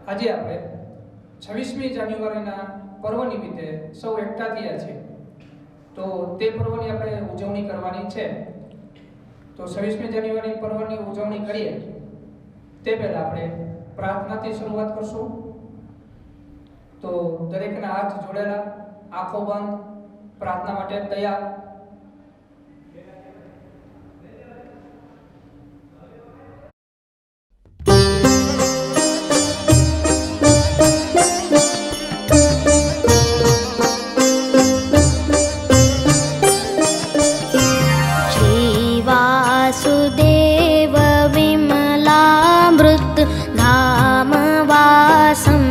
આજે આપણે 26મી જાન્યુઆરીના પર્વ નિમિત્તે સૌ એકઠા થયા છે, તો તે પર્વની આપણે ઉજવણી કરવાની છે। તો 26મી જાન્યુઆરી પર્વની ઉજવણી કરીએ તે પહેલા આપણે પ્રાર્થનાથી શરૂઆત કરશું। તો દરેકના હાથ જોડેલા, આંખો બંધ, પ્રાર્થના માટે તૈયાર। वासुदेव विमलामृत धाम वासं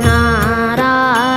नारायणं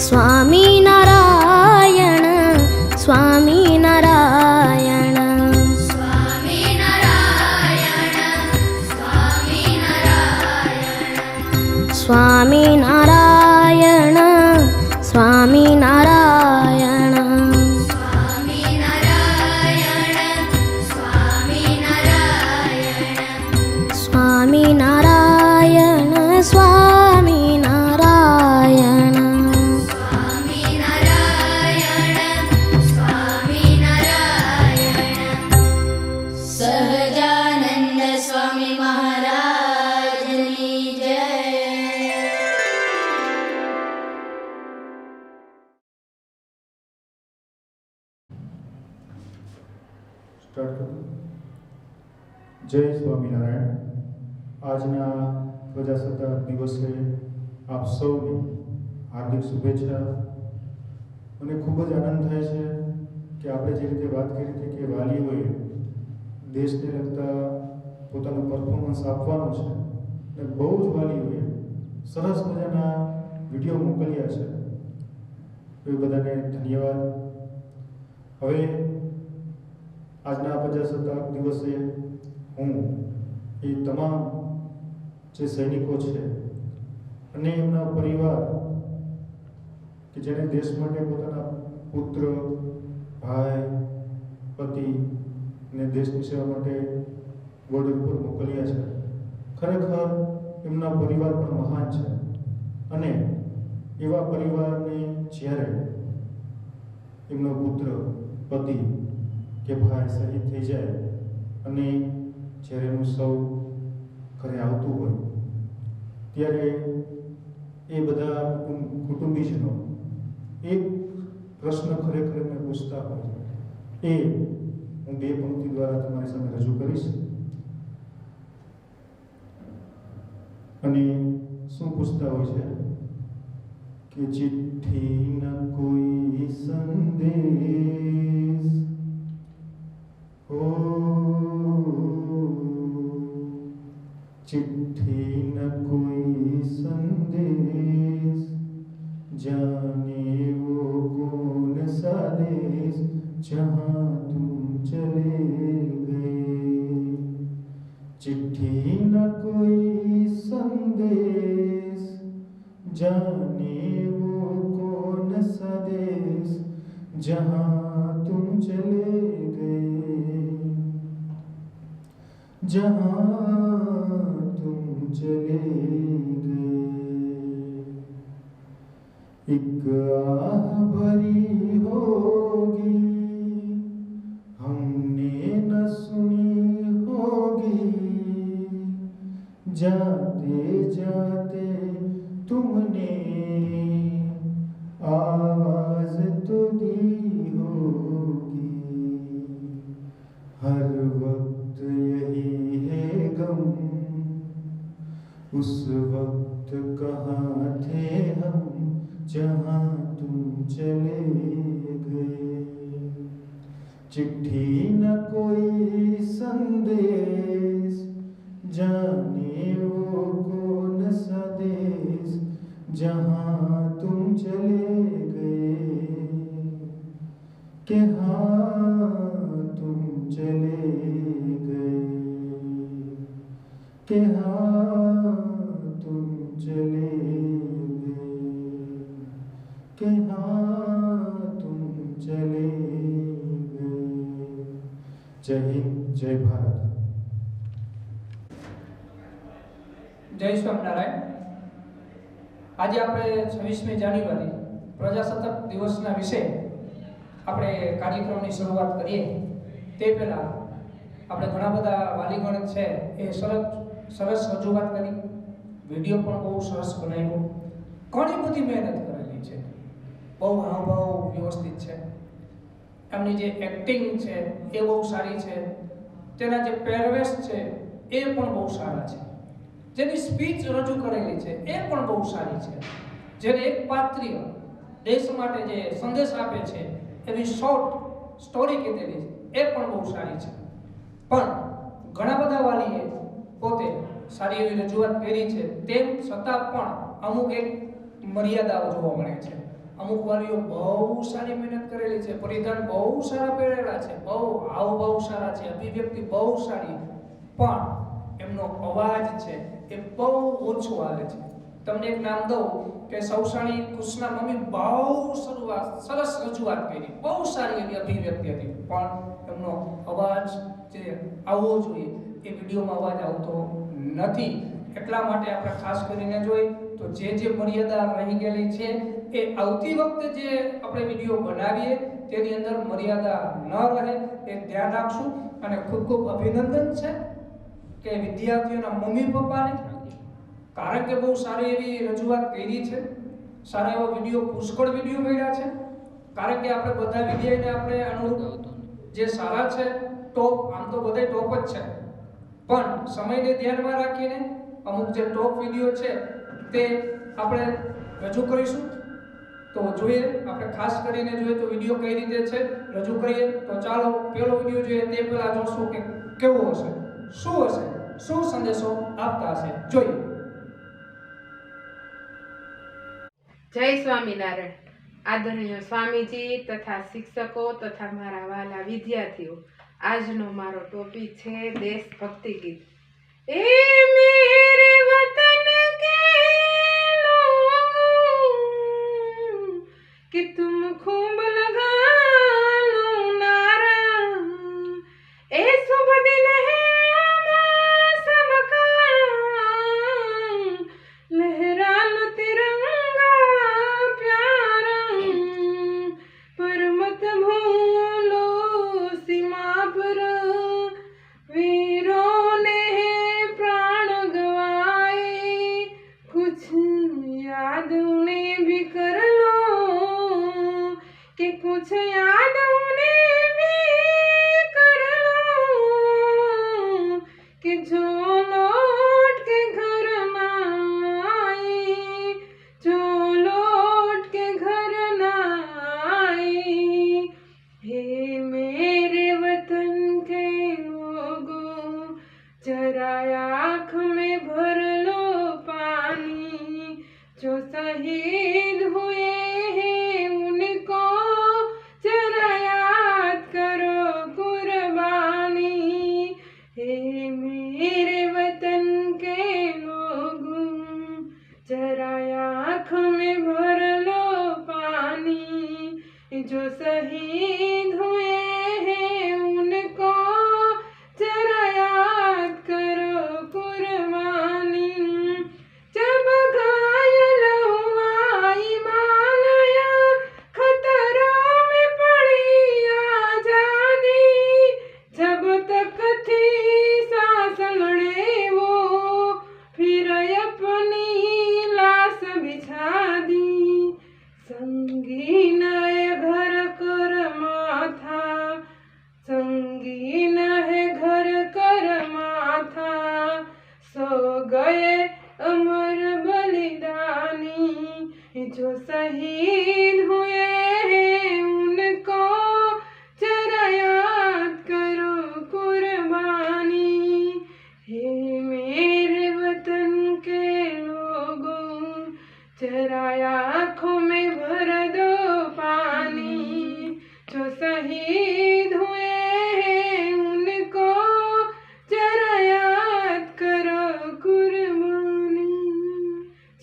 સ્વામિનારાયણ સ્વામિનારાયણ સ્વામિનારાયણ સ્વામિનારાયણ સ્વામિનારાયણ સ્વામિનારાયણ સહજાનંદ સ્વામી મહારાજની જય. જય સ્વામિનારાયણ. આજના પ્રજાસત્તાક દિવસે આપ સૌને હાર્દિક શુભેચ્છા. મને ખૂબ જ આનંદ થાય છે કે આપણે જે રીતે વાત કરી હતી કે વાલીઓએ દેશને લગતા પોતાનું પરફોર્મન્સ આપવાનું છે અને બહુ જ વાલીઓએ સરસ મજાના વિડીયો મોકલ્યા છે. એ બધાને ધન્યવાદ. હવે આજના પ્રજાસત્તાક દિવસે હું એ તમામ જે સૈનિકો છે અને એમના પરિવાર કે જેણે દેશ માટે પોતાના પુત્ર, ભાઈ, પતિ અને દેશની સેવા માટે બોર્ડર ઉપર મોકલ્યા છે. ખરેખર એમના પરિવાર પણ મહાન છે અને એવા પરિવારને જ્યારે એમનો પુત્ર, પતિ કે ભાઈ શહીદ થઈ જાય અને જ્યારે એનું સૌ ઘરે આવતું હોય ત્યારે એ બધા કુટુંબીજનો એક પ્રશ્ન ખરેખર એમને પૂછતા હોય. એ હું બે પંક્તિ દ્વારા તમારી સામે રજૂ કરીશ. અને શું પૂછતા હોય છે કે ચિઠ્ઠી ન કોઈ સંદેશ હો, चिट्ठी न कोई संदेश, जाने वो कौन सा देश जहाँ तुम चले गए. चिट्ठी न कोई संदेश, जाने वो कौन सा देश जहाँ तुम चले गए, जहाँ तुम चले गए. एक आह भरी होगी हमने न सुनी होगी, जाते जाते तुमने आवाज तो दी होगी. हर वक्त यही है गम, उस वक्त कहाँ थे हम जहाँ तुम चले गए. चिट्ठी न कोई संदेश, जाने वो कौन सा देश जहाँ तुम चले गए, कि हाँ तुम चले गए, कि हाँ तुम चले गए, कि हाँ तुम चले गए. जय हिंद, जय भारत. જય સ્વામિનારાયણ. આજે આપણે 26મી જાન્યુઆરી પ્રજાસત્તાક દિવસના વિશે આપણે કાર્યક્રમની શરૂઆત કરીએ તે પહેલાં આપણે ઘણા બધા વાલીગણ છે એ સરસ રજૂઆત કરી, વિડીયો પણ બહુ સરસ બનાવ્યો, ઘણી બધી મહેનત કરેલી છે, બહુ હાવભાવ વ્યવસ્થિત છે, એમની જે એક્ટિંગ છે એ બહુ સારી છે, તેના જે પહેરવેશ છે એ પણ બહુ સારા છે, જેની સ્પીચ રજૂ કરેલી છે એ પણ બહુ સારી છે, જેને એક પાત્રીય દેશ માટે જે સંદેશ આપે છે એવી શોર્ટ સ્ટોરી કીધેલી છે એ પણ બહુ સારી છે. પણ ઘણા બધા વાલીએ પોતે સારી એવી રજૂઆત કરી છે, તેમ છતાં પણ અમુક એક મર્યાદાઓ જોવા મળે છે, અમુક વાલીઓ બહુ સારી મહેનત કરેલી છે, પરિધાન બહુ સારા પહેરેલા છે, બહુ હાવભાવ સારા છે, અભિવ્યક્તિ બહુ સારી, પણ એમનો અવાજ છે એ બહુ ઓછો આવે છે. તમને એક નામ દઉં કે સૌસાણી કૃષ્ણા મમ્મી બહુ સરસ રજૂઆત કરી, બહુ સારી એવી અભિવ્યક્તિ હતી, પણ એમનો અવાજ જે આવવો જોઈએ એ વિડીયોમાં અવાજ આવતો નથી. એટલા માટે આપણે ખાસ કરીને જોઈએ તો જે મર્યાદા રહી ગયેલી છે એ આવતી વખતે જે આપણે વિડીયો બનાવીએ તેની અંદર મર્યાદા ન રહે એ ધ્યાન રાખશું. અને ખૂબ ખૂબ અભિનંદન છે કે વિદ્યાર્થીઓના મમ્મી પપ્પાને, કારણ કે બહુ સારી એવી રજૂઆત કરી છે, સારા એવા વિડીયો, પુષ્કળ વિડીયો મળ્યા છે. કારણ કે આપણે બધા વિડીયોને આપણે અનુરૂપ જે સારા છે ટોપ, આમ તો બધા ટોપ જ છે, પણ સમયને ધ્યાનમાં રાખીને અમુક જે ટોપ વિડીયો છે તે આપણે રજૂ કરીશું. તો જોઈએ, આપણે ખાસ કરીને જોઈએ તો વિડીયો કઈ રીતે છે રજૂ કરીએ. તો ચાલો પહેલો વિડીયો જોઈએ તે પહેલા જોશું કે કેવો હશે, શું હશે, શું સંદેશો આપતા હશે, જોઈએ. જય સ્વામિનારાયણ. આદરણીય સ્વામીજી તથા શિક્ષકો તથા મારા વાલા વિદ્યાર્થીઓ, આજનો મારો ટોપિક છે દેશભક્તિ ગીત. એ મેરે વતન કે લોગો कि तुम खूब लगा लो नारा, ए शुभ दिन है सबका, लहरा लो तिरंगा प्यारा, पर मत भूलो सीमा पर वीरों ने प्राण गवाए, कुछ याद उन्हें भी कर लो कि कुछ याद उन्हें भी कर लो कि जो लौट के घर ना आए, जो लौट के घर ना आए। हे मेरे वतन के लोगों, जरा आँख में भर लो पानी, जो शहीद हुए हैं उनको जरा याद करो कुर्बानी। हे मेरे वतन के लोगों, जरा आँख में भर लो पानी, जो शहीद हुए हैं उनको जरा याद करो कुर्बानी। जब घायल हुआ हिमालय, खतरों में पड़ी आजादी, जब तक थी सांस लड़े वो, फिर अपनी लाश बिछा दी। संगीन है घर कर माथा, संगीन है घर कर माथा, सो गए अमर बलिदानी, जो शहीद हुए हैं उनको जरा याद करो कुर्बानी। हे मेरे वतन के लोगों, जरा आँखों में भर दो पानी, जो शहीद हुए हैं उनको जरा याद करो कुर्बानी।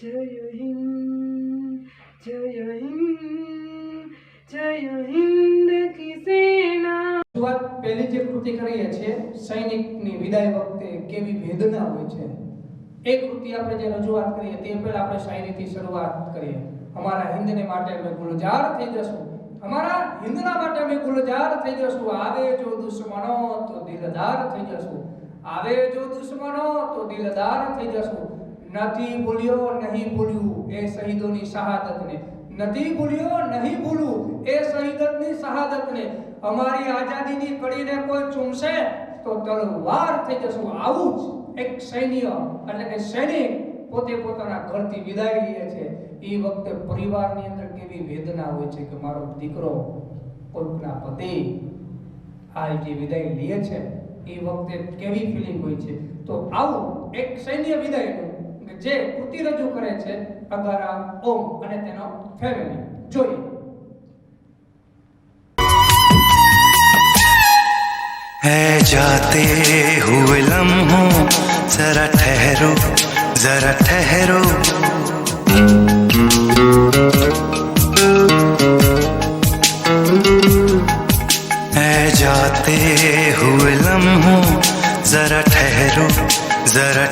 जय हिंद, जय हिंद, जय हिंद की सेना। શરૂઆત પહેલી જે કૃતિ કરીએ છીએ સૈનિકની વિદાય વખતે કેવી વેદના હોય છે, એ કૃતિ આપણે જે રજૂઆત કરીએ તે પહેલા આપણે શાયરીથી શરૂઆત કરીએ. અમારા હિન્દને માટે અમે ગુલજાર થઈ જશું, અમારા હિન્દના માટે અમે ગુલજાર થઈ જશું, આવે જો દુશ્મનો તો દિલદાર થઈ જશું, આવે જો દુશ્મનો તો દિલદાર થઈ જશું. નથી ભૂલ્યો નહીં ભૂલ્યું એ શહીદોની શહાદતને, નથી ભૂલ્યો નહીં ભૂલું એ શહીદની શહાદતને. અમારી આઝાદીની કડીને કોઈ ચૂમશે તો તલવાર થઈ જશું. આવું જ એક સૈન્ય એટલે કે સૈનિક પોતે પોતાના ઘરથી વિદાય લે છે. એ વખતે પરિવારની અંદર કેવી વેદના હોય છે કે મારો દીકરો, કોઈકના પતિ આ જે વિદાય લે છે, એ વખતે કેવી ફિલિંગ હોય છે. તો આવું એક સૈન્ય વિદાયનું જે કૃતિ રજૂ કરે છે અગારા ઓમ અને તેનો ફેમિલી. જોઈએ. है जाते हुए लम्हों जरा ठहरो है जाते हुए लम्हों जरा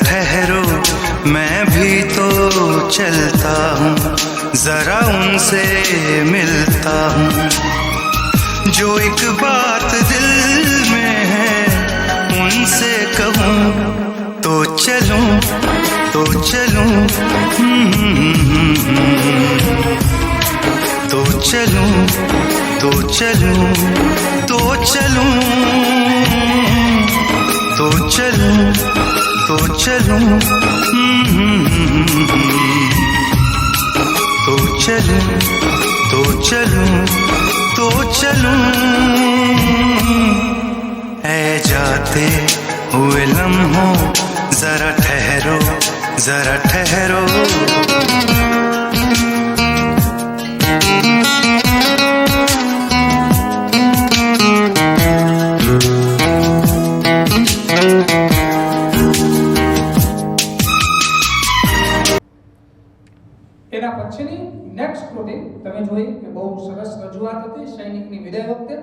ठहरो मैं भी तो चलता हूँ जरा उनसे मिलता हूँ जो एक बात दिल में है उनसे कहूँ तो चलूं तो चलूं तो चलूं तो चलूं तो चलूं तो चलूं तो चलूं तो चलूं तो चलूं तो चलूं ऐ जाते हुए लम्हों जरा ठहरो એના પછીની નેક્સ્ટ કૃતિ તમે જોઈ કે બહુ સરસ રજૂઆત હતી સૈનિકની વિદાય વખતે.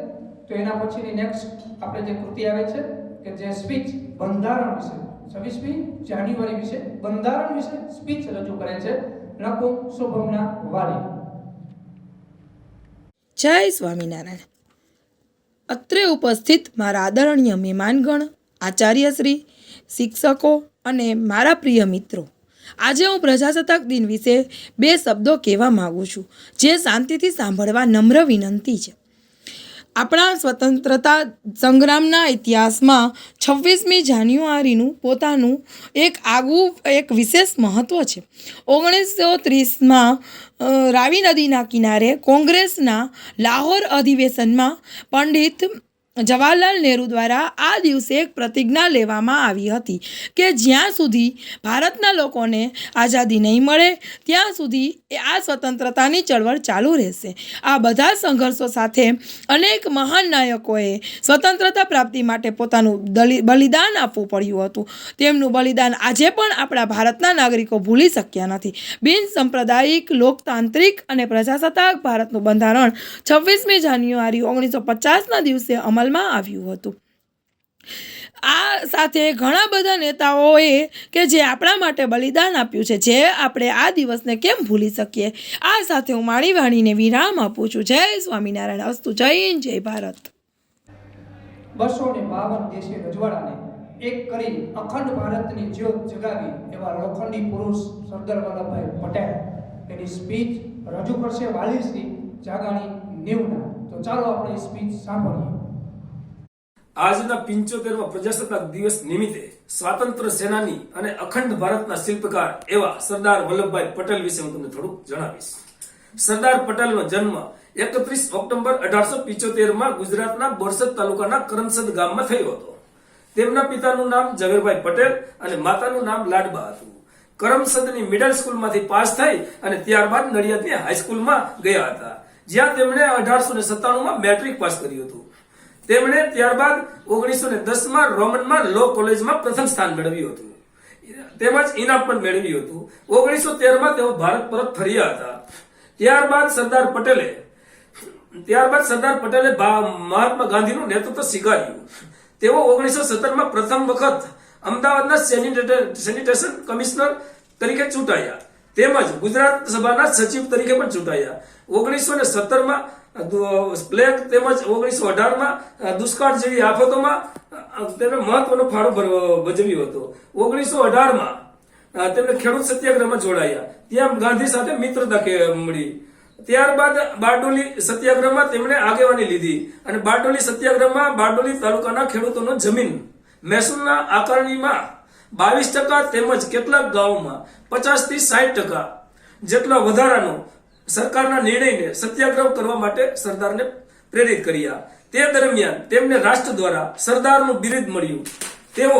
તો એના પછીની નેક્સ્ટ આપણે જે કૃતિ આવે છે કે જે સ્પીચ બંધારણ વિશે 26મી જાન્યુઆરી વિશે બંધારણ વિશે સ્પીચ રજૂ કરે છે નકુમ શુભમના વાલી. જય સ્વામિનારાયણ. અત્રે ઉપસ્થિત મારા આદરણીય મહેમાનગણ, આચાર્યશ્રી, શિક્ષકો અને મારા પ્રિય મિત્રો, આજે હું પ્રજાસત્તાક દિન વિશે 2 શબ્દો કહેવા માગું છું, જે શાંતિથી સાંભળવા નમ્ર વિનંતી છે. આપણા સ્વતંત્રતા સંગ્રામના ઇતિહાસમાં 26મી જાન્યુઆરીનું પોતાનું એક વિશેષ મહત્ત્વ છે. 1930માં રાવી નદીના કિનારે કોંગ્રેસના લાહોર અધિવેશનમાં પંડિત જવાહરલાલ નહેરુ દ્વારા આ દિવસે એક પ્રતિજ્ઞા લેવામાં આવી હતી કે જ્યાં સુધી ભારતના લોકોને આઝાદી નહીં મળે ત્યાં સુધી આ સ્વતંત્રતાની ચળવળ ચાલુ રહેશે. આ બધા સંઘર્ષો સાથે અનેક મહાન નાયકોએ સ્વતંત્રતા પ્રાપ્તિ માટે પોતાનું બલિદાન આપવું પડ્યું હતું. તેમનું બલિદાન આજે પણ આપણા ભારતના નાગરિકો ભૂલી શક્યા નથી. બિનસાંપ્રદાયિક, લોકતાંત્રિક અને પ્રજાસત્તાક ભારતનું બંધારણ 26મી જાન્યુઆરી 1950ના દિવસે અમલમાં આવ્યું હતું. આ સાથે ઘણા બધા નેતાઓએ કે જે આપણા માટે બલિદાન આપ્યું છે, જે આપણે આ દિવસને કેમ ભૂલી શકીએ. આ સાથે હું મારી વાણીને વિરામ આપું છું. જય સ્વામિનારાયણ. અસ્તુ. જય હિન્દ, જય ભારત. 252 દેશી રજવાડાને એક કરી અખંડ ભારતની જ્યોત જગાવી એવા લોખંડી પુરુષ સરદાર વલ્લભભાઈ પટેલ એની સ્પીચ રજૂ કરશે વાલીશ્રી જાગાણી નીવના. તો ચાલો આપણે સ્પીચ સાંભળીએ. આજના 75મા પ્રજાસત્તાક દિવસ નિમિત્તે સ્વાતંત્ર્ય સેનાની અને અખંડ ભારતના શિલ્પકાર એવા સરદાર વલ્લભભાઈ પટેલ વિશે હું તમને થોડુંક જણાવીશ. સરદાર પટેલનો જન્મ 31 ઓક્ટોબર 1875માં ગુજરાતના બોરસદ તાલુકાના કરમસદ ગામમાં થયો હતો. તેમના પિતાનું નામ ઝવેરભાઈ પટેલ અને માતાનું નામ લાડબા હતું. કરમસદની મિડલ સ્કૂલમાંથી પાસ થઈ અને ત્યારબાદ નડિયાદની હાઈસ્કૂલમાં ગયા હતા, જ્યાં તેમણે 1897માં મેટ્રિક પાસ કર્યું હતું. તેમણે ત્યારબાદ 1910માં રોમનમાં લો કોલેજમાં પ્રથમ સ્થાન મેળવ્યું હતું, તેમજ ઇનામ પણ મેળવ્યું હતું. 1913માં તેઓ ભારત પરત ફર્યા હતા. ત્યારબાદ સરદાર પટેલે મહાત્મા ગાંધીનું નેતૃત્વ સ્વીકાર્યું. તેઓ 1917માં પ્રથમ વખત અમદાવાદના સેનિટેશન કમિશનર તરીકે ચૂંટાયા, તેમજ ગુજરાત સભાના સચિવ તરીકે પણ ચૂંટાયા. 1917માં પ્લેગ તેમજ 1918માં દુષ્કાળ જેવી આફતોમાં તેમણે મહત્વનો ફાળો ભજવ્યો હતો. 1918માં તેમણે ખેડૂત સત્યાગ્રહમાં જોડાયા, ત્યાં ગાંધી સાથે મિત્રતા મળી. ત્યારબાદ બારડોલી સત્યાગ્રહમાં તેમણે આગેવાની લીધી અને બારડોલી સત્યાગ્રહમાં બારડોલી તાલુકાના ખેડૂતોનો જમીન મહેસૂલના આકારણીમાં 22% તેમજ કેટલાક ગામોમાં 50 થી 60% જેટલા વધારાનો સરકારના નિર્ણયને સત્યાગ્રહ કરવા માટે સરદારને પ્રેરિત કર્યા. તે દરમિયાન તેમને રાષ્ટ્ર દ્વારા સરદારનું બિરુદ મળ્યું. તેઓ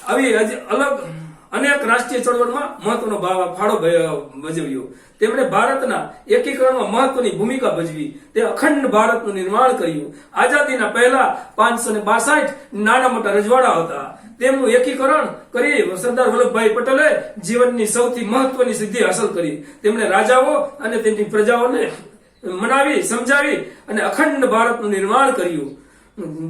આવી અનેક રાષ્ટ્રીય ચળવળમાં મહત્વનો ફાળો ભજવ્યો. તેમણે ભારતના એકીકરણમાં મહત્વની ભૂમિકા ભજવી. તે અખંડ ભારતનું નિર્માણ કર્યું. આઝાદીના પહેલા 562 નાના મોટા રજવાડા હતા. તેમનું એકીકરણ કરી સરદાર વલ્લભભાઈ પટેલે જીવનની સૌથી મહત્વની સિદ્ધિ હાંસલ કરી. તેમણે રાજાઓ અને તેમની પ્રજાઓને મનાવી, સમજાવી અને અખંડ ભારતનું નિર્માણ કર્યું,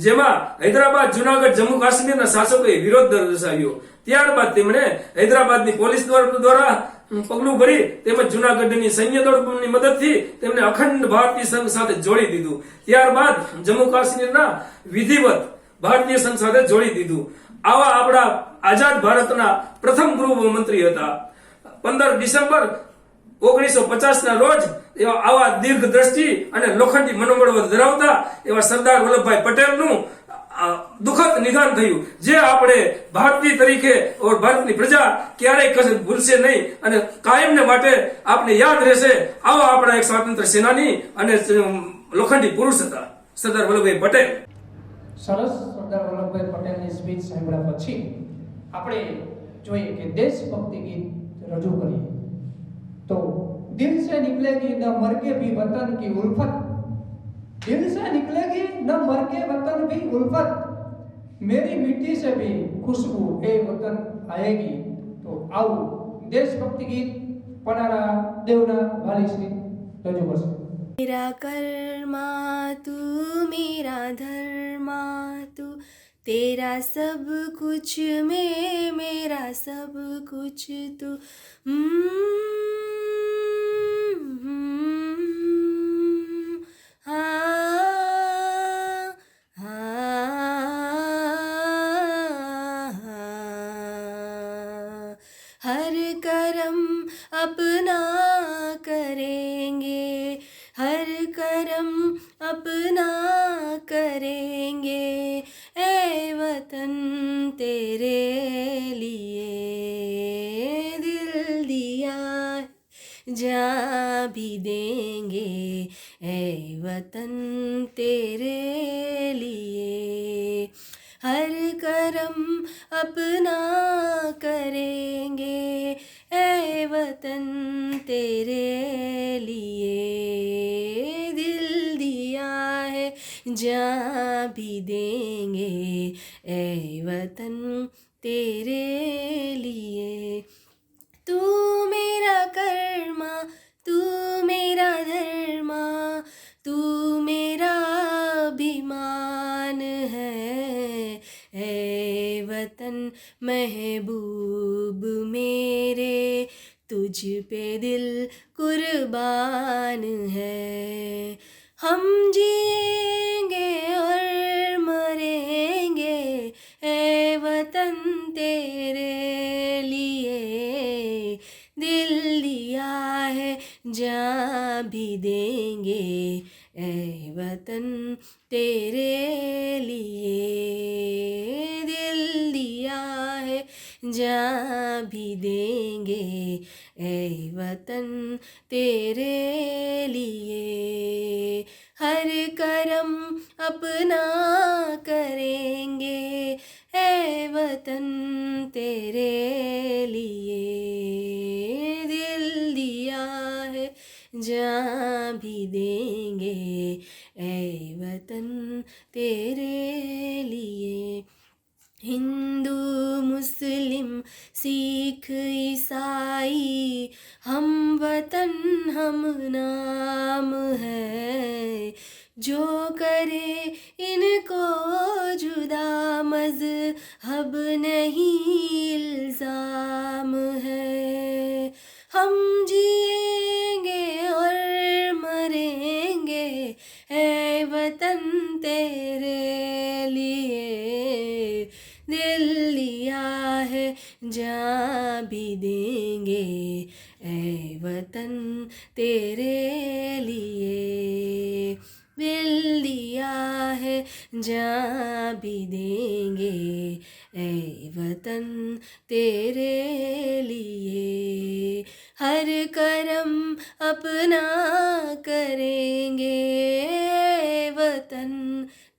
જેમાં હૈદરાબાદ, જુનાગઢ, જમ્મુ કાશ્મીરના શાસકોએ વિરોધ દર્શાવ્યો. ત્યારબાદ તેમણે હૈદરાબાદની પોલીસ દ્વારા પગલું ભરી તેમજ જુનાગઢની સૈન્ય દળની મદદથી તેમને અખંડ ભારતીય સંઘ સાથે જોડી દીધું. ત્યારબાદ જમ્મુ કાશ્મીરના વિધિવત ભારતીય સંઘ સાથે જોડી દીધું. આવા આપણા આઝાદ ભારતના પ્રથમ ગૃહમંત્રી હતા. 15 ડિસેમ્બર 1950 ના રોજ આવા દીર્ઘ દ્રષ્ટિ અને લોખંડી મનોબળ ધરાવતા એવા સરદાર વલ્લભભાઈ પટેલનું દુઃખદ નિધન થયું, જે આપણે ભારતીય તરીકે ઓર ભારતની પ્રજા ક્યારેય ભૂલશે નહીં અને કાયમને માટે આપણે યાદ રહેશે. આવા આપણા એક સ્વાતંત્ર્ય સેનાની અને લોખંડી પુરુષ હતા સરદાર વલ્લભભાઈ પટેલ. સરસ. સરદાર વલ્લભભાઈ પટેલની સ્પીચ સાંભળ્યા પછી આપણે જોઈએ કે દેશભક્તિ ગીત રજૂ કરીએ તો દિલ સે નિકલેગી ન મરકે ભી વતન કી ઉલ્ફત, दिल से निकलेगी न मर के वतन भी उल्फत, मेरी मिट्टी से भी खुशबू ए वतन आएगी. तो आओ देशभक्ति गीत पनारा देवना वाली श्री रजू करશે. मेरा कर्मा तू मेरा धर्मा तू, तेरा सब कुछ मैं मेरा सब कुछ तू. हर करम अपना करेंगे, हर करम अपना करेंगे, ए वतन तेरे लिए दिल दिया जा भी देंगे, ए वतन तेरे लिए. हर करम अपना करेंगे, ए वतन तेरे लिए दिल दिया है जा भी देंगे, ए वतन तेरे लिए. तू मेरा कर्मा तू मेरा धर्मा, तू मेरा अभिमान है, ए वतन महबूब मेरे तुझ पे दिल कुर्बान है. हम जिएंगे और मरेंगे, ए वतन तेरे लिए दिल दिया है जा भी देंगे, ए वतन तेरे लिए दिल दिया है जा भी देंगे, ए वतन तेरे लिए. हर करम अपना करेंगे, ए वतन तेरे लिए दिल दिया है जा भी देंगे, ए वतन तेरे लिए. हिंदू मुस्लिम सिख ईसाई हम वतन हम नाम है, जो करे इनको जुदा मज़हब नहीं इल्ज़ाम है. हम जिएंगे और मरेंगे, ए वतन तेरे लिए दिल लिया है जा भी देंगे, ए वतन तेरे लिए दिल दिया है जा भी देंगे, ए वतन तेरे लिए. हर करम अपना करेंगे, ए वतन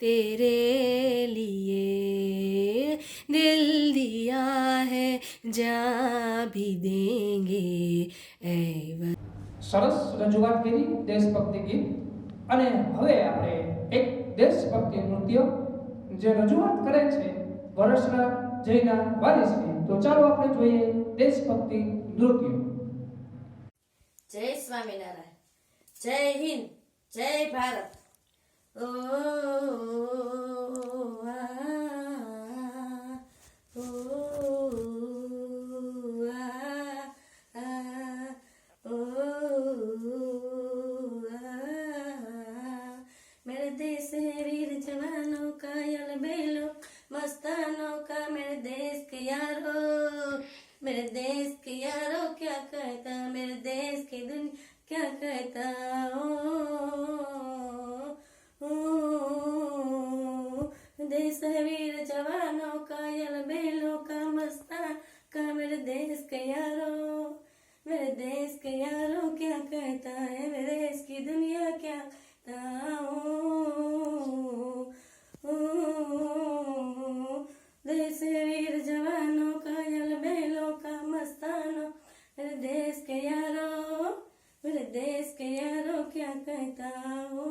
तेरे लिए दिल दिया है जा भी देंगे ऐ સરસ રજૂઆત કરી દેશભક્તિ ગીત. અને હવે આપણે એક દેશભક્તિ નૃત્ય જે રજૂઆત કરે છે વરસરા જયના વાલીશ્રી. તો ચાલો આપણે જોઈએ દેશભક્તિ નૃત્ય. જય સ્વામિનારાયણ, જય હિન્દ, જય ભારત. ઓ આ, ઓ આ, ઓ આ. मेरे देश है वीर जवानों का यल बेलो मस्तानों का. मेरे देश के यारो, मेरे देश के यारो क्या कहता, मेरे देश की दुनिया क्या कहता. ओ देश है वीर जवानों का यल बेलो का मस्तान का. मेरे देश के यारो, मेरे देश के यारों क्या कहता है, मेरे देश की दुनिया क्या कहता. ओ देश है वीर जवानों का यल बेलों का मस्तानों. मेरे देश के यारों, मेरे देश के यारों क्या कहता. ओ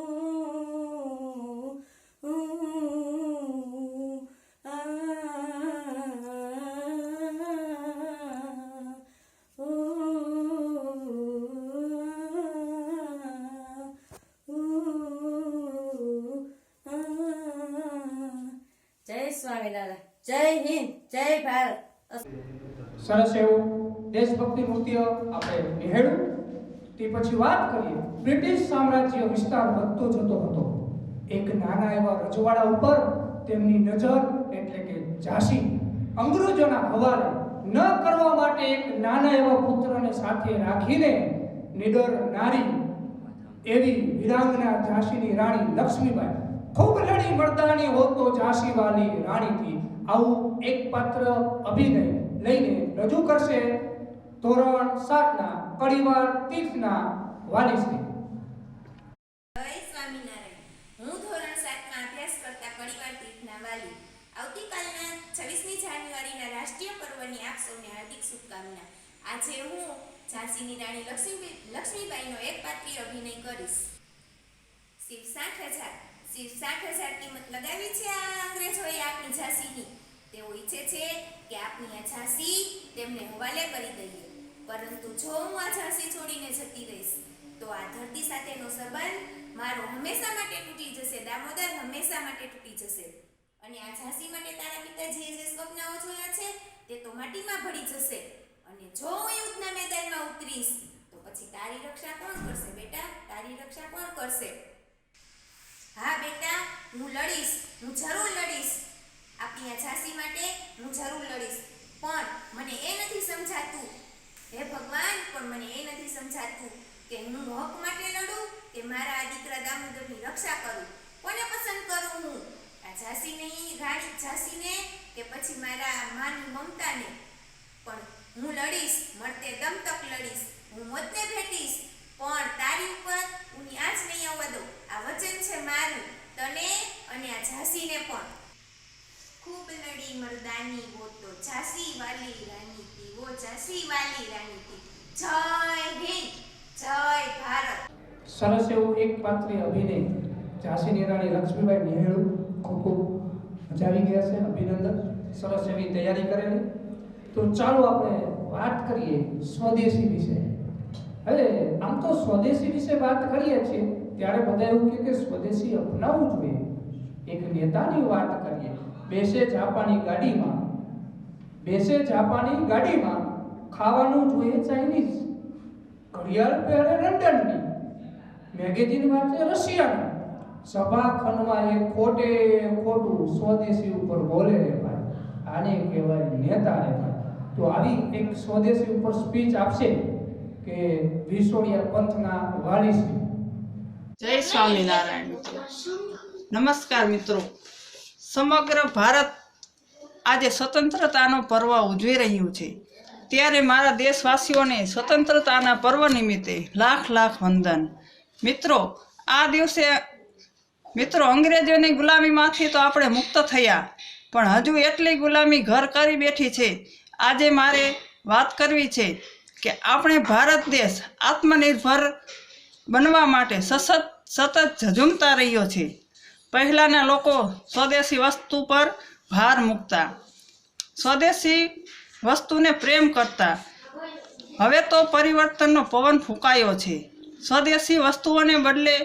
જય સ્વામિનારાયણ, જય હિન્દ, જય ભારત. સરસ એવું દેશભક્તિ નૃત્ય આપણે નિહાળ્યું. તે પછી વાત કરીએ બ્રિટિશ સામ્રાજ્ય વિસ્તાર વધતો જતો હતો. એક નાના એવા રજવાડા ઉપર તેમની નજર એટલે કે ઝાંસી અંગ્રેજોના હવાલે ન કરવા માટે એક નાના એવા પુત્રને સાથે રાખીને નિડર નારી એવી વિરાંગના ઝાંસીની રાણી લક્ષ્મીબાઈ ખૂબ લડી મર્દાની હોતો ઝાંસી વાલી રાણીથી આવું એક પાત્ર અભિનય લઈને રજૂ કરશે ધોરણ 7ના કડીવાર તીર્થના વાલીશ્રી. જય સ્વામિનારાયણ. હું ધોરણ 7માં અભ્યાસ કરતા કડીવાર તીર્થના વાલી. આવતીકાલના 26મી જાન્યુઆરીના રાષ્ટ્રીય પર્વની આપ સૌને હાર્દિક શુભકામના. આજે હું ઝાંસીની રાણી લક્ષ્મીબાઈનો એક પાત્રી અભિનય કરીશ. શિવ 60,000 કિંમત લગાવી છે આ અંગ્રેજોએ આપણી ઝાંસીની. તેઓ ઈચ્છે છે કે આપણી આ ઝાંસી તેમને હવાલે કરી દઈએ. પરંતુ જો હું આ ઝાંસી છોડીને જતી રહીશ તો આ ધરતી સાથેનો સંબંધ મારો હંમેશા માટે તૂટી જશે. દામોદર, હંમેશા માટે તૂટી જશે. અને આ ઝાંસી માટે તારા પિતાજીએ જે સ્વપ્નાઓ જોયા છે તે તો માટીમાં ભળી જશે. અને જો હું યુદ્ધના મેદાનમાં ઉતરીશ તો પછી તારી રક્ષા કોણ કરશે બેટા? તારી રક્ષા કોણ કરશે? હા બેટા, હું લડીશ, હું જરૂર લડીશ. આપણી આ ઝાંસી માટે હું જરૂર લડીશ. પણ મને એ નથી સમજાતું, હે ભગવાન, પણ મને એ નથી સમજાતું કે હું હક માટે લડું કે મારા આ દીકરા દામોદરની રક્ષા કરું. કોને પસંદ કરું હું? આ ઝાંસીને, રાણી ઝાંસીને કે પછી મારા માની મમતાને? પણ હું લડીશ, મળતે દમ તક લડીશ. હું મોતને ભેટીશ, પણ તારી ઉપર ઉની આંચ નહીં આવવા દઉં. આ વચન છે મારું તને અને આ ઝાંસીને પણ. ખૂબ લડી મર્દાની વો તો ઝાંસી વાલી રાની થી, વો ઝાંસી વાલી રાની થી. જય હિન્દ, જય ભારત. સરસ એવું એક પાત્રી અભિનય ઝાંસીની રાણી લક્ષ્મીબાઈ નિહાળ્યું. ખૂબ ખૂબ મજા આવી ગયા છે. અભિનંદન. સરસ એવી તૈયારી કરેલી. તો ચાલો આપણે વાત કરીએ સ્વદેશી વિશે. હવે આમ તો સ્વદેશી વિશે વાત કરીએ છીએ ત્યારે બધા એવું કહે કે સ્વદેશી અપનાવવું જોઈએ. એક નેતાની વાત કરીએ, બેસે જાપાની ગાડીમાં ખાવાનું જોઈએ ચાઇનીઝ, ઘડિયાળ પહેરે લંડનની, મેગેઝિન વાંચે રશિયાની, સભાખંડમાં એ ખોટું સ્વદેશી ઉપર બોલે રે ભાઈ. આને કહેવાય નેતા રે ભાઈ. તો આવી એક સ્વદેશી ઉપર સ્પીચ આપશે કે વિસોડિયા પંથના વાલીશ્રી. જય સ્વામિનારાયણ મિત્રો. નમસ્કાર મિત્રો. સમગ્ર ભારત આજે સ્વતંત્રતાનો પર્વ ઉજવી રહ્યું છે, ત્યારે મારા દેશવાસીઓને સ્વતંત્રતાના પર્વ નિમિત્તે લાખ લાખ વંદન. મિત્રો, આ દિવસે અંગ્રેજોની ગુલામીમાંથી તો આપણે મુક્ત થયા, પણ હજુ એટલી ગુલામી ઘર કરી બેઠી છે. આજે મારે વાત કરવી છે કે આપણે ભારત દેશ આત્મનિર્ભર બનવા માટે સતત ઝઝૂમતા રહ્યો છે. પહેલાંના લોકો સ્વદેશી વસ્તુ પર ભાર મૂકતા, સ્વદેશી વસ્તુને પ્રેમ કરતા. હવે તો પરિવર્તનનો પવન ફૂંકાયો છે. સ્વદેશી વસ્તુઓને બદલે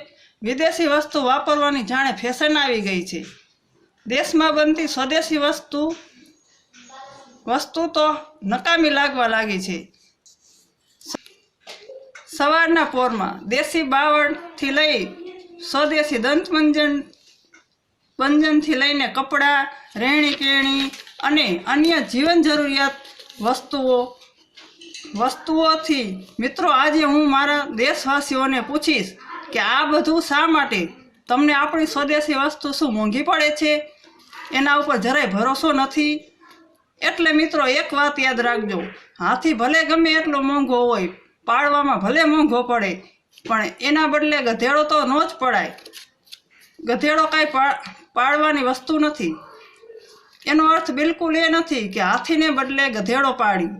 વિદેશી વસ્તુ વાપરવાની જાણે ફેશન આવી ગઈ છે. દેશમાં બનતી સ્વદેશી વસ્તુ તો નકામી લાગવા લાગી છે. સવારના પોરમાં દેશી બાવળથી લઈ સ્વદેશી દંતમંજનથી લઈને કપડાં, રહેણી કહેણી અને અન્ય જીવન જરૂરિયાત વસ્તુઓથી મિત્રો આજે હું મારા દેશવાસીઓને પૂછીશ કે આ બધું શા માટે? તમને આપણી સ્વદેશી વસ્તુ શું મોંઘી પડે છે? એના ઉપર જરાય ભરોસો નથી. એટલે મિત્રો એક વાત યાદ રાખજો, હાથી ભલે ગમે એટલો મોંઘો હોય, પાળવામાં ભલે મોંઘો પડે, પણ એના બદલે ગધેડો તો ન જ પડાય. ગધેડો કાંઈ પાળવાની વસ્તુ નથી. એનો અર્થ બિલકુલ એ નથી કે હાથીને બદલે ગધેડો પાડી.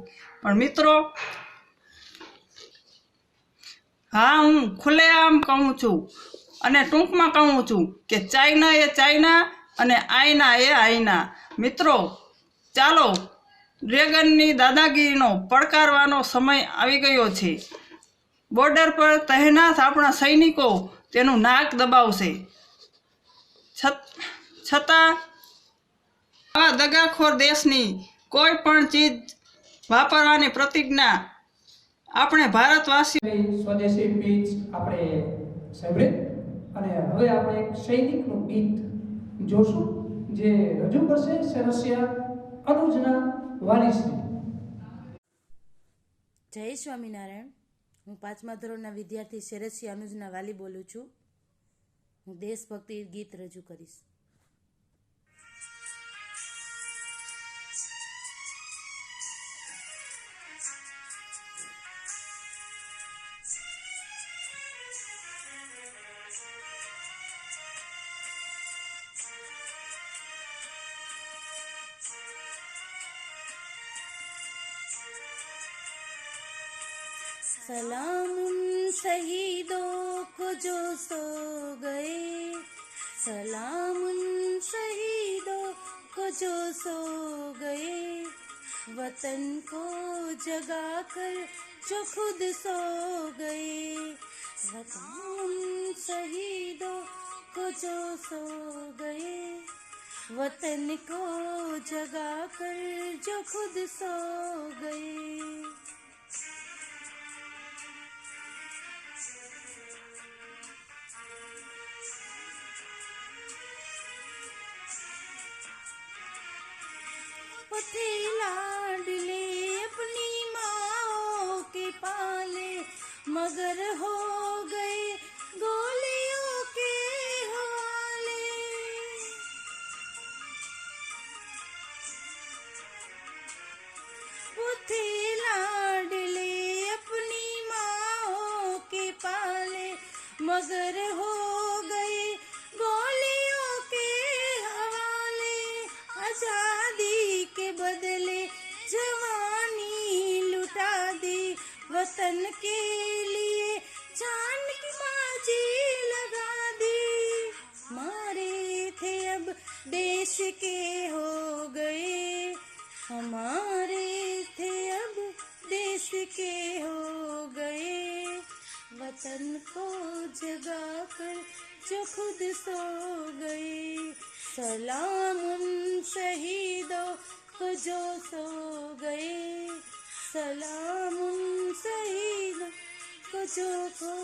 પણ મિત્રો, હા, હું ખુલ્લેઆમ કહું છું અને ટૂંકમાં કહું છું કે ચાઇના એ ચાઇના અને આઈના એ આઈના. મિત્રો, ચાલો ડ્રેગનની દાદાગીરીનો પડકારવાનો સમય આવી ગયો છે. બોર્ડર પર તહેનાત આપણા સૈનિકો તેનું નાક દબાવશે. છતાં આવા દગાખોર દેશની કોઈ પણ ચીજ વાપરવાની પ્રતિજ્ઞા આપણે ભારતવાસી સ્વદેશી પીચ આપણે સાંભળી અને હવે આપણે એક સૈનિકનું ગીત જોશું જે રજૂ કરશે સરસિયા અનુજના વાલીશ્રી. જય સ્વામિનારાયણ. હું 5મા ધોરણના વિદ્યાર્થી શેરસિયા અનુજના વાલી બોલું છું. હું દેશભક્તિ ગીત રજૂ કરીશ. सलाम उन शहीदों को जो सो गए, सलाम उन शहीदों को जो सो गए, वतन को जगा कर जो खुद सो गए, वतन उन शहीदों को जो सो गए, वतन को जगा कर जो खुद सो गए. थे लाडले अपनी माँ के पाले, मगर हो गए गोलियों के हवाले. वो थे लाडले अपनी माँ के पाले, मगर हो गए गोलियों के हवाले. आजादी के बदले जवानी लुटा दी, वतन के लिए जान की बाजी लगा दी. मारे थे अब देश के हो गए, हमारे थे अब देश के हो गए, वतन को जगा कर जो खुद सो गए. सलाम उन शहीदों को जो सो गए, सलाम उन शहीदों को जो खो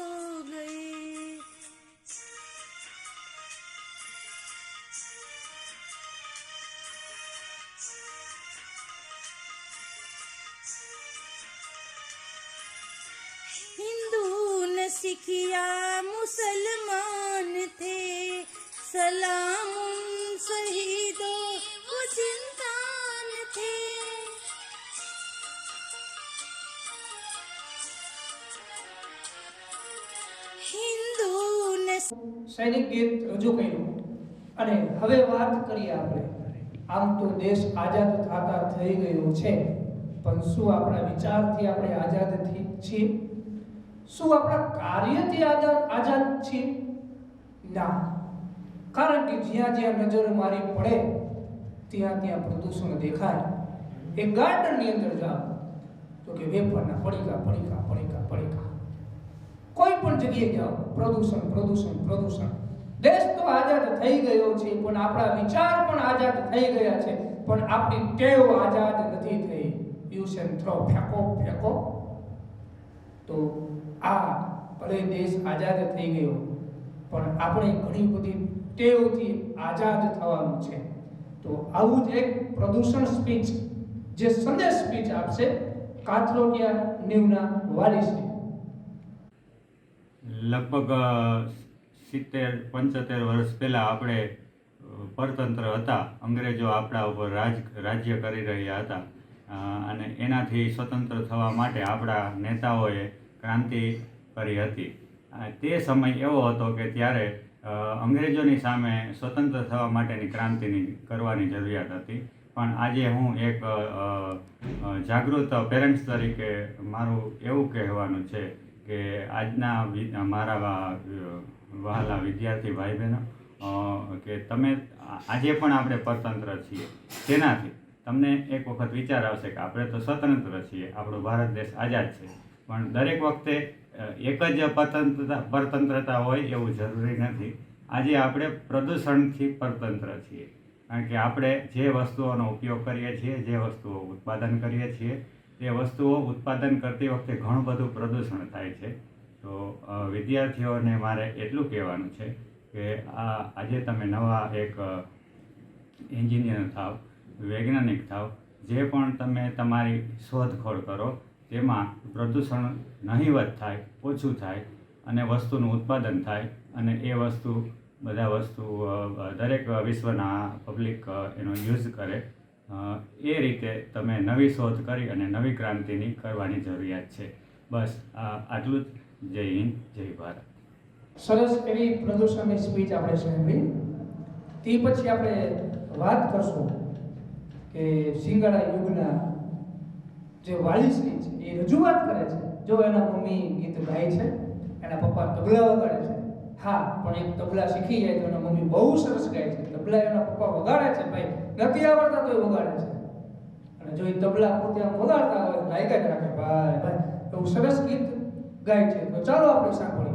गए. हिंदू न सिखिया मुसलमान थे, सलाम उन शहीदों को जिंदा न थे. हिंदू न સૈનિક ગીત રજૂ કર્યું અને હવે વાત કરીએ આપણે. આમ તો દેશ આઝાદ થતા થઈ ગયો છે, પણ શું આપણા વિચારથી આપણે આઝાદ છીએ? શું આપણા કાર્યથી આઝાદ છીએ? ના. કારણ કે જ્યાં જ્યાં નજર મારી પડે ત્યાં ત્યાં પ્રદૂષણ દેખાય. એક ગાર્ડનની અંદર જાઓ તો કે વેફરના પડીકા પડીકા પડીકા પડીકા, કોઈ પણ જગ્યાએ જાઓ પ્રદૂષણ પ્રદૂષણ પ્રદૂષણ. દેશ તો આઝાદ થઈ ગયો છે, પણ આપણા વિચાર પણ આઝાદ થઈ ગયા છે, પણ આપણી ટેવ આઝાદ નથી થઈ. યુઝ એન્ડ થ્રો, ફેંકો ફેંકો. તો આ ભલે દેશ આઝાદ થઈ ગયો, પણ આપણે ઘણી બધી ટેવથી આઝાદ થવાનું છે. તો આવું જ એક પ્રદૂષણ સ્પીચ, જે સંદેશ સ્પીચ આપશે કાથરોટિયા નીવના વાલીશ્રી. લગભગ 70-75 વર્ષ પહેલાં આપણે પરતંત્ર હતા. અંગ્રેજો આપણા ઉપર રાજ્ય કરી રહ્યા હતા અને એનાથી સ્વતંત્ર થવા માટે આપણા નેતાઓએ ક્રાંતિ કરી હતી. તે સમય એવો હતો કે ત્યારે અંગ્રેજોની સામે સ્વતંત્ર થવા માટેની ક્રાંતિની કરવાની જરૂરિયાત હતી. પણ આજે હું એક જાગૃત પેરેન્ટ્સ તરીકે મારું એવું કહેવાનું છે કે આજના મારા વહાલા વિદ્યાર્થી ભાઈ બહેનો, કે તમે આજે પણ આપણે પરતંત્ર છીએ. તેનાથી તમને એક વખત વિચાર આવશે કે આપણે તો સ્વતંત્ર છીએ, આપણો ભારત દેશ આઝાદ છે, પણ દરેક વખતે એક જ પરતંત્રતા હોય એવું જરૂરી નથી. આજે આપણે પ્રદૂષણથી પરતંત્ર છીએ, કારણ કે આપણે જે વસ્તુઓનો ઉપયોગ કરીએ છીએ, જે વસ્તુઓ ઉત્પાદન કરીએ છીએ, તે વસ્તુઓ ઉત્પાદન કરતી વખતે ઘણું બધું પ્રદૂષણ થાય છે. તો વિદ્યાર્થીઓને મારે એટલું કહેવાનું છે કે આજે તમે નવા એક એન્જિનિયર થાવ, વૈજ્ઞાનિક થાવ, જે પણ તમે તમારી શોધખોળ કરો તેમાં પ્રદૂષણ નહિવત થાય, ઓછું થાય અને વસ્તુનું ઉત્પાદન થાય અને એ વસ્તુ દરેક વિશ્વના પબ્લિક એનો યુઝ કરે. એ રીતે તમે નવી શોધ કરી અને નવી ક્રાંતિની કરવાની જરૂરિયાત છે. બસ આટલું જ. જય હિન્દ, જય ભારત. સરસ એવી પ્રદૂષણની સ્પીચ આપણે સાંભળી. તે પછી આપણે વાત કરશું કે શિંગાળા યુગના જે વાલીશ્રી છે એ રજૂઆત કરે છે. જો એના મમ્મી ગીત ગાય છે, એના પપ્પા તબલા વગાડે છે. હા, પણ એક તબલા શીખી જાય તો એના મમ્મી બહુ સરસ ગાય છે. તબલા એના પપ્પા વગાડે છે, ભાઈ નથી આવડતા તો એ વગાડે છે. અને જો એ તબલા પોતે આમ વગાડતા હોય લાયકા જ રાખે, ભાઈ ભાઈ એવું સરસ ગીત ગાય છે. તો ચાલો આપણે સાંભળીએ.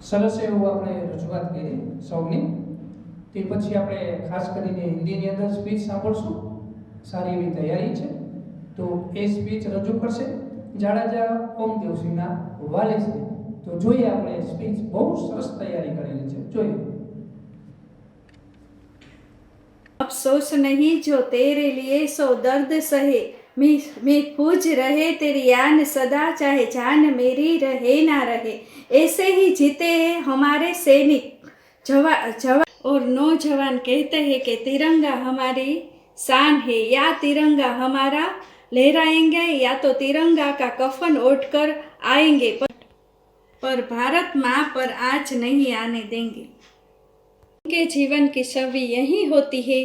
સરસ એવું આપણે રજૂઆત કરી સૌની. તે પછી આપણે ખાસ કરીને હિન્દીની અંદર સ્પીચ સાંભળશું. સારી એવી તૈયારી છે. તો એ સ્પીચ રજૂ કરશે જાડેજા ઓમદેવસિંહના વાલીશ્રી. તો તો જોઈએ આપણે સ્પીચ બહુ સરસ તૈયારી કરેલી છે, જોઈએ. अफसोस नहीं जो तेरे लिए सो दर्द सहे, मैं पूज रहे तेरी यान सदा, चाहे जान मेरी रहे ना रहे। ऐसे ही जीते हैं हमारे सैनिक जवान और नौजवान कहते हैं कि तिरंगा हमारी शान है, या तिरंगा हमारा लहराएंगे या तो तिरंगा का कफन ओढ़कर आएंगे, पर भारत माँ पर आँच नहीं आने देंगे। उनके जीवन की छवि यही होती है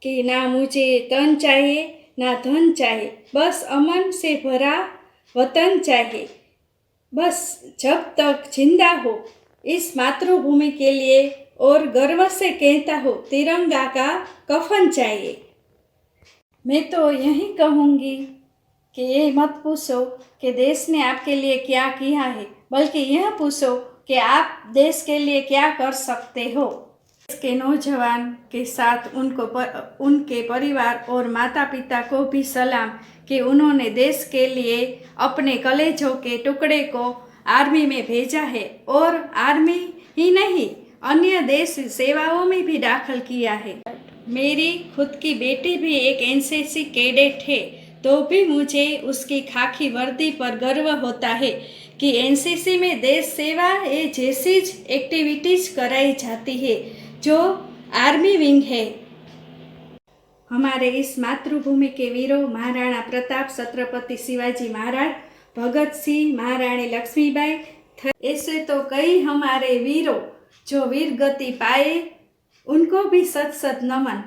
कि ना मुझे तन चाहिए ना धन चाहिए, बस अमन से भरा वतन चाहिए। बस जब तक जिंदा हो इस मातृभूमि के लिए और गर्व से कहता हो तिरंगा का कफन चाहिए। मैं तो यही कहूँगी कि ये मत पूछो कि देश ने आपके लिए क्या किया है, बल्कि यह पूछो कि आप देश के लिए क्या कर सकते हो। देश के नौजवान के साथ उनके परिवार और माता पिता को भी सलाम कि उन्होंने देश के लिए अपने कलेजों के टुकड़े को आर्मी में भेजा है, और आर्मी ही नहीं अन्य देश सेवाओं में भी दाखिल किया है। मेरी खुद की बेटी भी एक एनसीसी कैडेट है, तो भी मुझे उसकी खाकी वर्दी पर गर्व होता है कि एनसीसी में देश सेवा ये जैसी एक्टिविटीज कराई जाती है जो आर्मी विंग है। हमारे इस मातृभूमि के वीरों महाराणा प्रताप, छत्रपति शिवाजी महाराज, भगत सिंह, महारानी लक्ष्मीबाई, ऐसे तो कई हमारे वीरों जो वीर गति पाए, उनको भी सत सत नमन,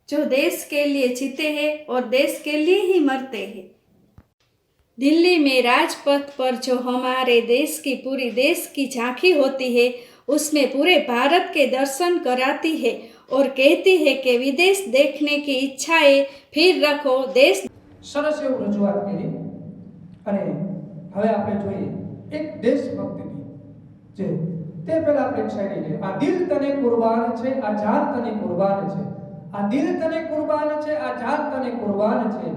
जो देश के लिए जीते हैं और देश के लिए ही मरते हैं। दिल्ली में राजपथ पर जो हमारे देश की पूरी देश की झांकी होती है, उसमें पूरे भारत के दर्शन कराती है और कहती है कि विदेश देखने की इच्छाएं फिर रखो देश। સરસ એવું રજૂઆત કરી. અને હવે આપણે જોઈએ એક દેશભક્તિ ગીત, જે તે પહેલા આપણે એક શાયરી છે. આ દિલ તને કુરબાન છે, આ જાન તને કુરબાન છે, આ દિલ તને કુરબાન છે, આ જાન તને કુરબાન છે,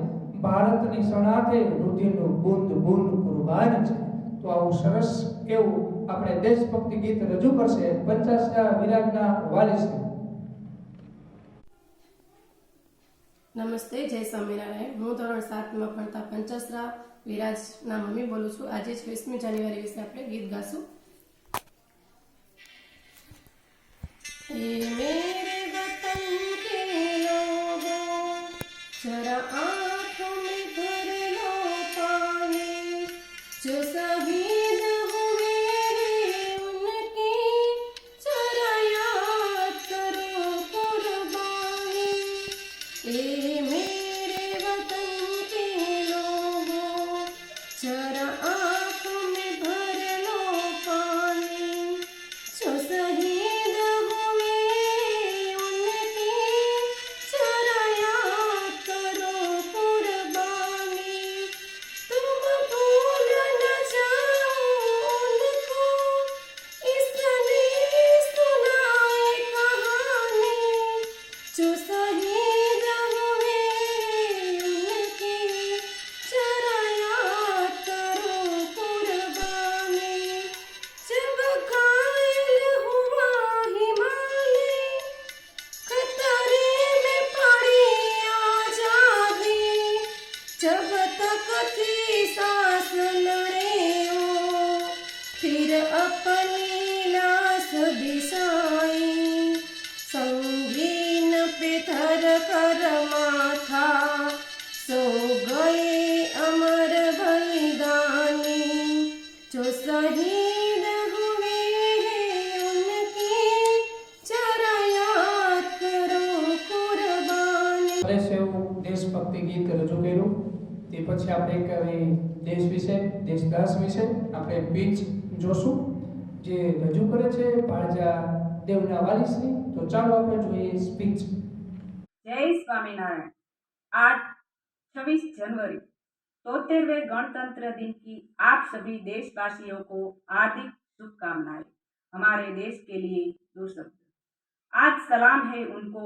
ભારતની સણાથે રુધિરનું બૂંદ બૂંદ કુરબાન છે. તો આવું સરસ એવું આપણે દેશભક્તિ ગીત રજૂ કરશે પંચાસરા વિરાજના વાલીશ્રી. નમસ્તે, જય સ્વામિનારાયણ. હું ધોરણ 7માં ભણતા પંચાસરા વિરાજના મમ્મી બોલું છું. આજે 26મી જાન્યુઆરી વિશે આપણે ગીત ગાશું. એ મેરે વતન કે લોગો જરા આંખોं में भर लो पानी, जो शहीद हुए उनकी जरा याद करो कुर्बानी। ए मेरे वतन के लोगों जरा आँखों में भर लो पानी, जो शहीद हुए उनकी जरा याद करो कुर्बानी। तुम भूल न जाओ उनको, इसने सुनाए कहानी, जो शहीद हुए उनकी जरा याद करो कुर्बानी। जब घायल हुआ हिमालय, खतरे में पड़ी आजादी, जब तक थी सांस लड़े ओ, फिर अपनी लाश बिछाई, संगीन पे धर कर माथा, सो गए अमर बलिदानी, जो शहीद हुए हैं उनकी जरा याद करो कुर्बानी। સરસ એવું દેશભક્તિ ગીત રજૂ કર્યું. તે પછી આપણે એક હવે દેશ વિશે, દેશદાસ વિશે આપણે પીચ જોશું, જે રજૂ કરે છે ભાળજા દેવના વાલીશ્રી. તો ચાલો આપણે જોઈએ સ્પીચ. जय स्वामीनारायण। आज 26 जनवरी 73वें गणतंत्र दिन की आप सभी देशवासियों को हार्दिक शुभकामनाएं। हमारे देश के लिए दो शब्द। आज सलाम है उनको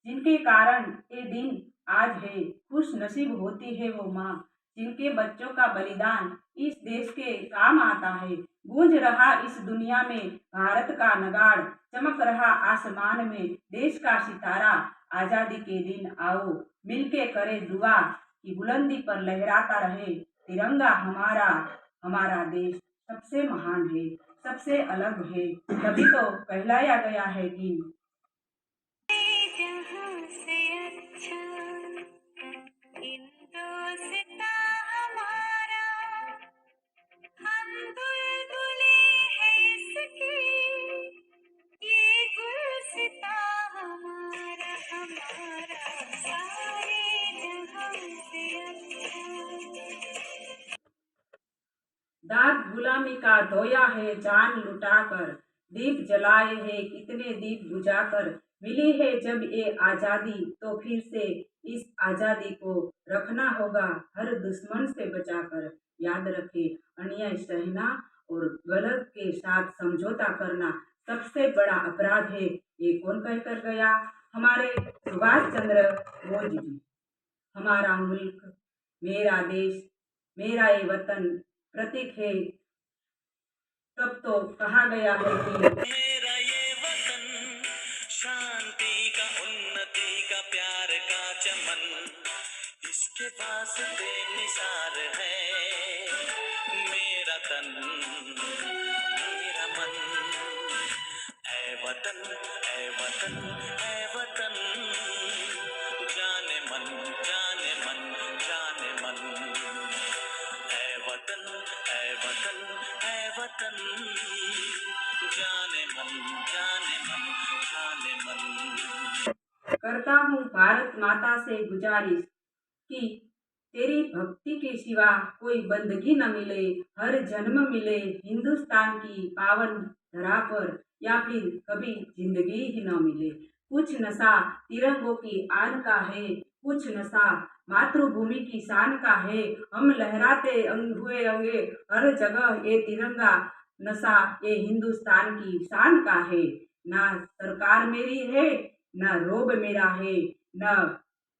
जिनके कारण ये दिन आज है। खुश नसीब होती है वो माँ जिनके बच्चों का बलिदान इस देश के काम आता है। गूंज रहा इस दुनिया में भारत का नगाड़, चमक रहा आसमान में देश का सितारा। आजादी के दिन आओ मिलके करे दुआ कि बुलंदी पर लहराता रहे तिरंगा हमारा। हमारा देश सबसे महान है, सबसे अलग है, तभी तो कहलाया गया है कि दाग गुलामी का धोया है जान लुटाकर, दीप जलाए हैं कितने दीप बुझाकर। मिली है जब ये आजादी तो फिर से इस आजादी को रखना होगा हर दुश्मन से बचाकर। याद रखे अन्याय सहना और गलत के साथ समझौता करना सबसे बड़ा अपराध है। ये कौन कहकर गया? हमारे सुभाष चंद्र बोस जी। हमारा मुल्क, मेरा देश, मेरा ये वतन प्रतीक है। तब तो कहा गया है कि मेरा ये वतन शांति का, उन्नति का, प्यार का चमन, इसके वास्ते निसार है मेरा तन मेरा मन। ऐ वतन ऐ वतन ऐ वतन, जाने मन जाने मन जाने मन। ऐ वतन ऐ वतन ऐ वतन, जाने मन जाने मन जाने मन। करता हूँ भारत माता से गुजारिश कि तेरी भक्ति के सिवा कोई बंदगी न मिले। हर जन्म मिले हिंदुस्तान की पावन धरा पर, या फिर कभी जिंदगी ही न मिले। कुछ नशा तिरंगों की आन का है, कुछ नशा मातृभूमि की शान का है। हम लहराते हुए अंगे हर जगह ये तिरंगा, नशा ये हिंदुस्तान की शान का है। ना सरकार मेरी है, न रोब मेरा है, न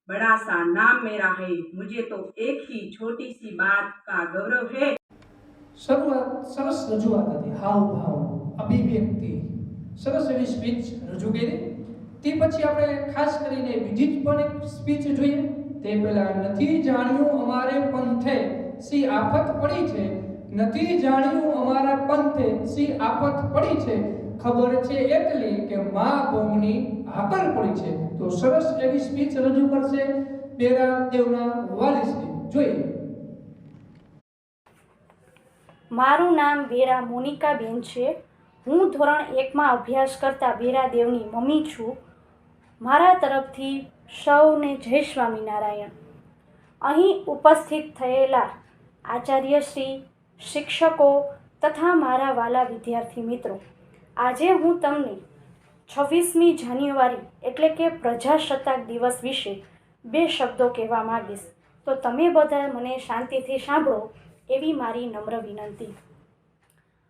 बड़ा सा नाम मेरा है। मुझे तो एक ही छोटी सी बात का गौरव है। સરસ રજૂઆત હતી, હાવભાવ, અભિવ્યક્તિ, સરસ એવી સ્પીચ રજૂ કરી. તે પછી આપણે ખાસ કરીને બીજી જ પણ એક સ્પીચ જોઈએ. તે પહેલા નથી જાણ્યું અમારે પંથે સી આફત પડી છે, નથી જાણ્યું અમારા પંથે સી આફત પડી છે, ખબર છે એટલી કે મા ભૂમિની હાકર પડી છે. તો સરસ એવી સ્પીચ રજૂ કરશે બેરા દેવના વાલીશ્રી. જોઈએ. મારું નામ બેરા મોનિકાબેન છે. હું ધોરણ 1માં અભ્યાસ કરતા બેરા દેવની મમ્મી છું. મારા તરફથી સૌને જય સ્વામિનારાયણ. અહીં ઉપસ્થિત થયેલા આચાર્યશ્રી, શિક્ષકો તથા મારા વાલા વિદ્યાર્થી મિત્રો, આજે હું તમને 26મી જાન્યુઆરી એટલે કે પ્રજાસત્તાક દિવસ વિશે 2 શબ્દો કહેવા માગીશ. તો તમે બધા મને શાંતિથી સાંભળો એવી મારી નમ્ર વિનંતી.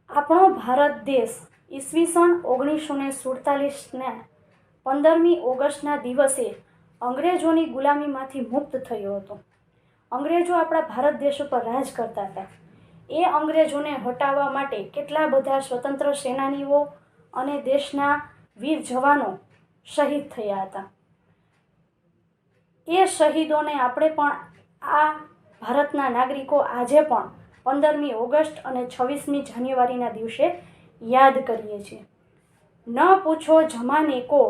આપણો ભારત દેશ ઈસવીસન 1947ના 15મી ઓગસ્ટના દિવસે અંગ્રેજોની ગુલામીમાંથી મુક્ત થયો હતો. અંગ્રેજો આપણા ભારત દેશ ઉપર રાજ કરતા હતા. એ અંગ્રેજોને હટાવવા માટે કેટલા બધા સ્વતંત્ર સેનાનીઓ અને દેશના વીર જવાનો શહીદ થયા હતા. એ શહીદોને આપણે પણ આ ભારતના નાગરિકો આજે પણ 15મી ઓગસ્ટ અને 26મી જાન્યુઆરીના દિવસે યાદ કરીએ છીએ. ન પૂછો જમાને કો,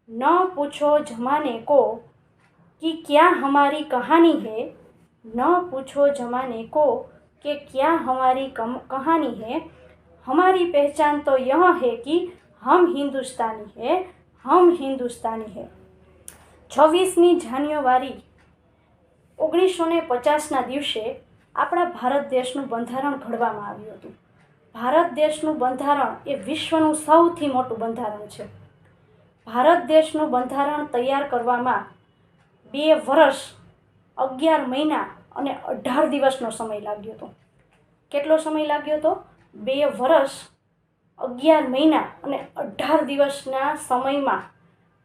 ન પૂછો જમાને કો कि क्या हमारी कहानी है, न पूछो जमाने को कि क्या हमारी कहानी है. हमारी पहचान तो यह है कि हम हिंदुस्तानी है, हम हिंदुस्तानी है. 26મી જાન્યુઆરી 1950ના દિવસે આપણા ભારત દેશનું બંધારણ ઘડવામાં આવ્યું હતું. ભારત દેશનું બંધારણ એ વિશ્વનું સૌથી મોટું બંધારણ છે. ભારત દેશનું બંધારણ તૈયાર કરવામાં 2 વર્ષ 11 મહિના અને 18 દિવસનો સમય લાગ્યો હતો. કેટલો સમય લાગ્યો હતો? 2 વર્ષ 11 મહિના અને 18 દિવસના સમયમાં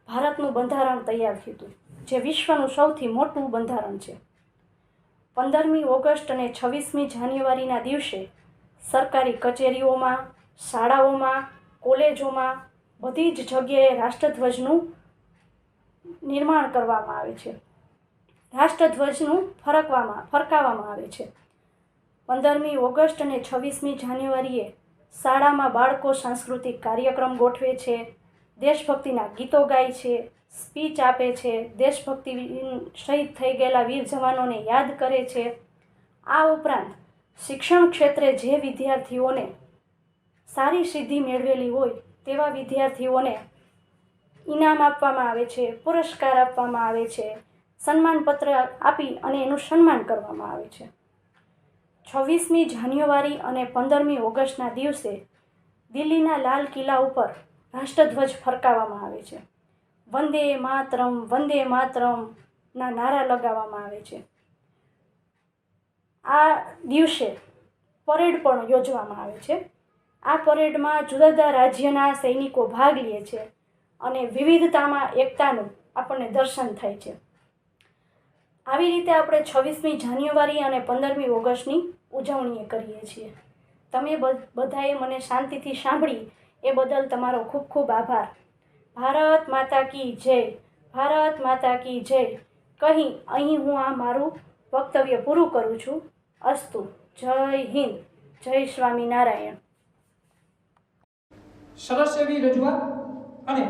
ભારતનું બંધારણ તૈયાર થયું હતું, જે વિશ્વનું સૌથી મોટું બંધારણ છે. 15મી ઓગસ્ટ અને 26મી જાન્યુઆરીના દિવસે સરકારી કચેરીઓમાં, શાળાઓમાં, કોલેજોમાં બધી જ જગ્યાએ રાષ્ટ્રધ્વજનું નિર્માણ કરવામાં આવે છે. રાષ્ટ્રધ્વજનું ફરકાવવામાં આવે છે. 15મી ઓગસ્ટ અને 26મી જાન્યુઆરીએ શાળામાં બાળકો સાંસ્કૃતિક કાર્યક્રમ ગોઠવે છે, દેશભક્તિના ગીતો ગાય છે, સ્પીચ આપે છે, દેશભક્તિ શહીદ થઈ ગયેલા વીર જવાનોને યાદ કરે છે. આ ઉપરાંત શિક્ષણ ક્ષેત્રે જે વિદ્યાર્થીઓને સારી સિદ્ધિ મેળવેલી હોય તેવા વિદ્યાર્થીઓને ઇનામ આપવામાં આવે છે, પુરસ્કાર આપવામાં આવે છે, સન્માનપત્ર આપી અને એનું સન્માન કરવામાં આવે છે. 26મી જાન્યુઆરી અને 15મી ઓગસ્ટના દિવસે દિલ્હીના લાલ કિલ્લા ઉપર રાષ્ટ્રધ્વજ ફરકાવવામાં આવે છે. વંદે માતરમના નારા લગાવવામાં આવે છે. આ દિવસે પરેડ પણ યોજવામાં આવે છે. આ પરેડમાં જુદા જુદા રાજ્યના સૈનિકો ભાગ લે છે અને વિવિધતામાં એકતાનું આપણને દર્શન થાય છે. આવી રીતે આપણે 26મી જાન્યુઆરી અને 15મી ઓગસ્ટની ઉજવણી કરીએ છીએ. તમે બધાએ મને શાંતિથી સાંભળી એ બદલ તમારો ખૂબ ખૂબ આભાર. ભારત માતા કી જય, ભારત માતા કી જય કહી અહીં હું આ મારું વક્તવ્ય પૂરું કરું છું. અસ્તુ. જય હિન્દ, જય સ્વામિનારાયણ. સરસ એવી રજૂઆત અને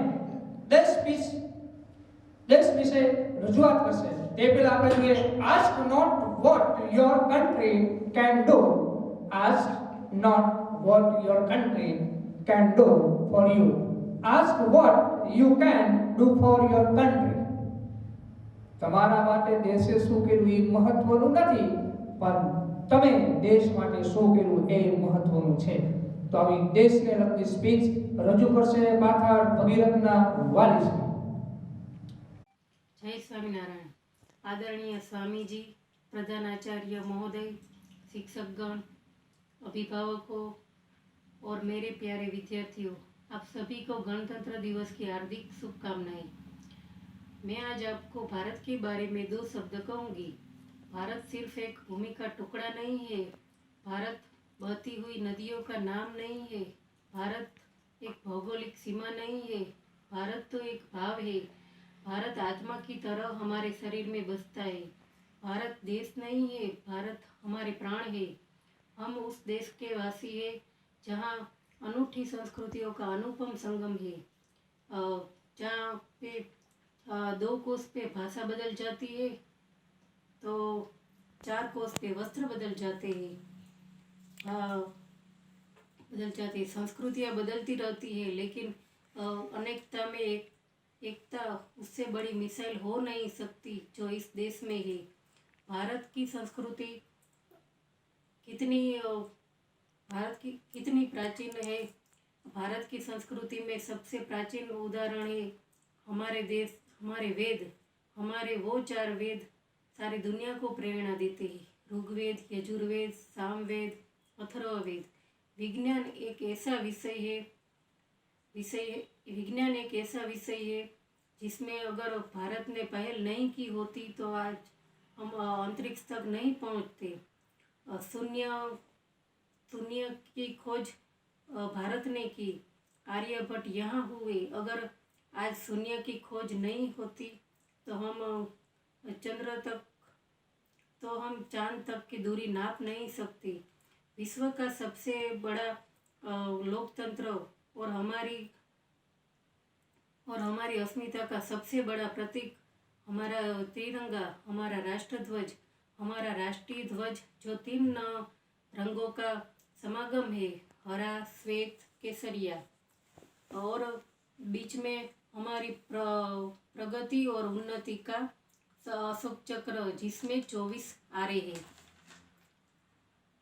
દેશ વિશે રજૂઆત કરશે તે પહેલા આપણે જોઈએ ask not what your country can do, ask not what your country can do for you, ask what you can do for your country. તમારા માટે દેશે શું કર્યું એ મહત્વનું નથી, પણ તમે દેશ માટે શું કર્યું એ મહત્વનું છે. તો આવી દેશને લગતી સ્પીચ રજૂ કરશે પાથાળ ભગીરથના વાલી છે. જય સ્વામિનારાયણ. आदरणीय स्वामी जी, प्रधानाचार्य महोदय, शिक्षकगण, अभिभावकों और मेरे प्यारे विद्यार्थियों, आप सभी को गणतंत्र दिवस की हार्दिक शुभकामनाएं. मैं आज आपको भारत के बारे में 2 शब्द कहूँगी. भारत सिर्फ एक भूमि का टुकड़ा नहीं है, भारत बहती हुई नदियों का नाम नहीं है, भारत एक भौगोलिक सीमा नहीं है, भारत तो एक भाव है. भारत आत्मा की तरह हमारे शरीर में बसता है. भारत देश नहीं है, भारत हमारे प्राण है. हम उस देश के वासी हैं जहाँ अनूठी संस्कृतियों का अनुपम संगम है, जहाँ पे 2 कोस पे भाषा बदल जाती है तो 4 कोस पे वस्त्र बदल जाते हैं, संस्कृतियाँ बदलती रहती है, लेकिन अनेकता में एकता उससे बड़ी मिसाइल हो नहीं सकती जो इस देश में है. भारत की संस्कृति कितनी प्राचीन है. भारत की संस्कृति में सबसे प्राचीन उदाहरण है हमारे देश, हमारे वेद. हमारे वो 4 वेद सारी दुनिया को प्रेरणा देते हैं. ऋग्वेद, यजुर्वेद, सामवेद, अथर्ववेद. विज्ञान एक ऐसा विषय है जिसमें अगर भारत ने पहल नहीं की होती तो आज हम अंतरिक्ष तक नहीं पहुंचते. शून्य की खोज भारत ने की, आर्यभट्ट यहाँ हुए. अगर आज शून्य की खोज नहीं होती तो हम चांद तक की दूरी नाप नहीं सकते. विश्व का सबसे बड़ा लोकतंत्र और हमारी अस्मिता का सबसे बड़ा प्रतीक हमारा तिरंगा, हमारा राष्ट्रध्वज, हमारा राष्ट्रीय ध्वज जो 3 रंगों का समागम है, हरा, श्वेत, केसरिया, और बीच में हमारी प्रगति और उन्नति का अशोक चक्र जिसमें 24 आरे हैं.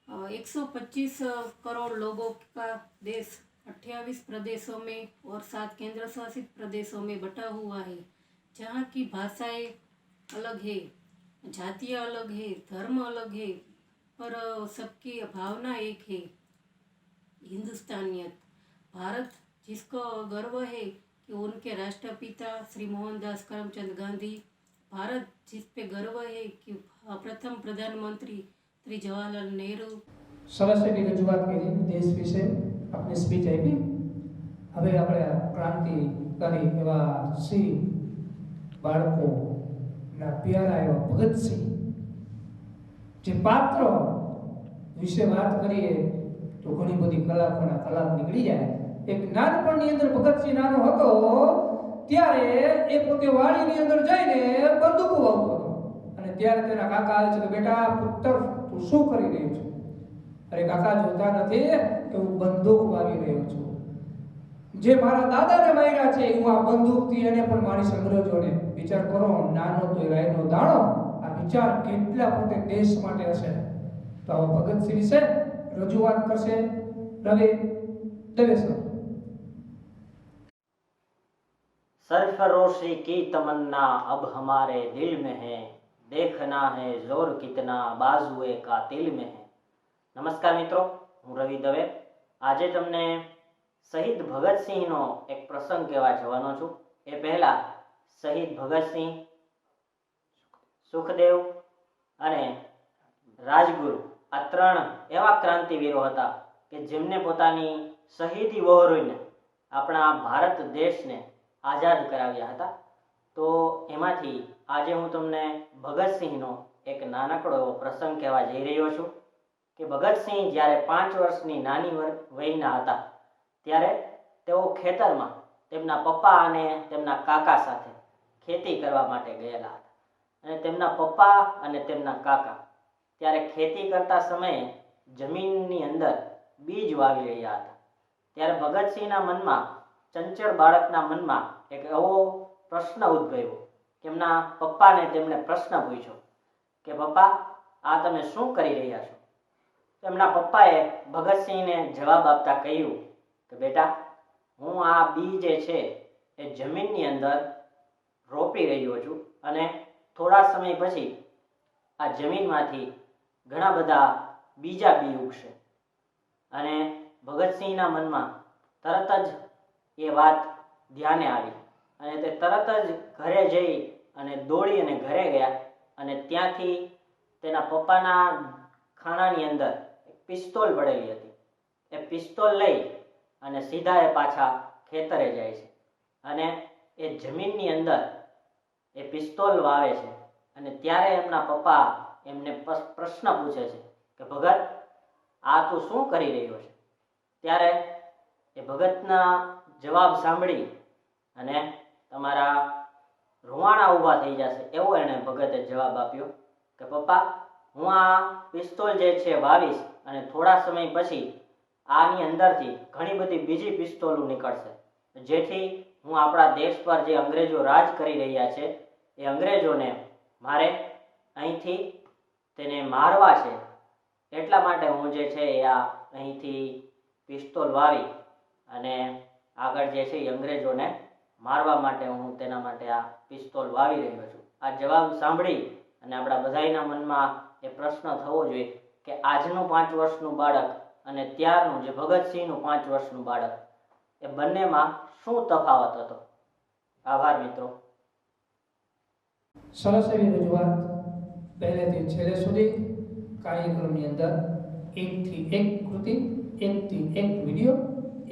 125 करोड़ लोगों का देश 28 प्रदेशों में और 7 केंद्र शासित प्रदेशों में बटा हुआ है, जहाँ की भाषाएं अलग है, जातियाँ अलग है, धर्म अलग है, पर सबकी भावना एक है, हिंदुस्तानियत. भारत जिसको गर्व है कि उनके राष्ट्रपिता श्री मोहनदास करमचंद गांधी भारत जिस पे गर्व है कि प्रथम प्रधानमंत्री श्री जवाहरलाल नेहरू સરસ એવી રજૂઆત કરી દેશ વિશે આપની સ્પીચ આપી. હવે આપણે ક્રાંતિકારી એવા શ્રી બાળકોના પ્યારા એવા ભગતસિંહ જે પાત્ર વિશે વાત કરીએ તો ઘણી બધી કલાક નીકળી જાય. એક નાનપણની અંદર ભગતસિંહ નાનો હતો ત્યારે એ પોતે વાડીની અંદર જઈને બંદૂકો વાવતો હતો અને ત્યારે તેના કાકા આવે છે કે બેટા પુત્ર તું શું કરી રહ્યો છે? અરે કાકા જોતા નથી કે હું બંદૂક વાવી રહ્યો છું. જે મારા દાદાને માર્યા છે હું આ બંદૂકથી એને પણ મારીશ અંગ્રેજોને. વિચાર કરો, નાનો તો રાયનો દાણો, આ વિચાર કેટલા પોતે દેશ માટે હશે. તો આવા ભગતસિંહ વિશે રજૂઆત કરશે રવિ દવે સર. सरफरोशी की तमन्ना अब हमारे दिल में है, देखना है जोर कितना बाजुए का तिल में है. नमस्कार મિત્રો, હું રવિ દવે. આજે તમને શહીદ ભગતસિંહનો એક પ્રસંગ કહેવા જવાનો છું. એ પહેલા શહીદ ભગતસિંહ, સુખદેવ અને રાજગુરુ આ ત્રણ એવા ક્રાંતિવીરો હતા કે જેમને પોતાની શહીદી વહોરીને આપણા ભારત દેશને આઝાદ કરાવ્યા હતા. તો એમાંથી આજે હું તમને ભગતસિંહનો એક નાનકડો એવો પ્રસંગ કહેવા જઈ રહ્યો છું કે ભગતસિંહ જ્યારે 5 વર્ષની નાની વયના હતા ત્યારે તેઓ ખેતરમાં તેમના પપ્પા અને તેમના કાકા સાથે ખેતી કરવા માટે ગયેલા હતા. અને તેમના પપ્પા અને તેમના કાકા ત્યારે ખેતી કરતા સમયે જમીનની અંદર બીજ વાવી રહ્યા હતા. ત્યારે ભગતસિંહના મનમાં, ચંચળ બાળકના મનમાં એક એવો પ્રશ્ન ઉદ્ભવ્યો કે એમના પપ્પાને તેમણે પ્રશ્ન પૂછ્યો કે પપ્પા, આ તમે શું કરી રહ્યા છો? એમના પપ્પાએ ભગતસિંહને જવાબ આપતા કહ્યું કે બેટા, હું આ બી જે છે એ જમીનની અંદર રોપી રહ્યો છું અને થોડા સમય પછી આ જમીનમાંથી ઘણા બધા બીજા બી ઉગશે. અને ભગતસિંહના મનમાં તરત જ એ વાત ધ્યાને આવી અને તે તરત જ ઘરે જઈ અને દોડી અને ઘરે ગયા અને ત્યાંથી તેના પપ્પાના ખાનાની અંદર એક પિસ્તોલ પડેલી હતી. એ પિસ્તોલ લઈ અને સીધા એ પાછા ખેતરે જાય છે અને એ જમીનની અંદર એ પિસ્તોલ વાવે છે. અને ત્યારે એમના પપ્પા એમને પ્રશ્ન પૂછે છે કે ભગત, આ તું શું કરી રહ્યો છે? ત્યારે એ ભગતના જવાબ સાંભળી અને તમારા રૂવાણા ઊભા થઈ જશે એવો એણે ભગતે જવાબ આપ્યો કે પપ્પા, હું આ પિસ્તોલ જે છે વાવીશ અને થોડા સમય પછી આની અંદરથી ઘણી બધી બીજી પિસ્તોલો નીકળશે, જેથી હું આપણા દેશ પર જે અંગ્રેજો રાજ કરી રહ્યા છે એ અંગ્રેજોને મારે અહીંથી તેને મારવા છે. એટલા માટે હું જે છે એ આ અહીંથી પિસ્તોલ વાવી અને આગળ જે છે એ અંગ્રેજોને મારવા માટે હું તેના માટે આ પિસ્તોલ વાવી રહ્યો છું. આ જવાબ સાંભળી અને આપણા બધાના મનમાં એ પ્રશ્ન થવો જોઈએ કે આજનું 5 વર્ષનું બાળક અને ત્યારનું જે ભગતસિંહનું 5 વર્ષનું બાળક, એ બંનેમાં શું તફાવત હતો. આભાર મિત્રો. સરસ એવી રજૂઆત પહેલેથી છેલ્લે સુધી કાર્યક્રમની અંદર એકથી એક કૃતિ, એકથી એક વિડીયો,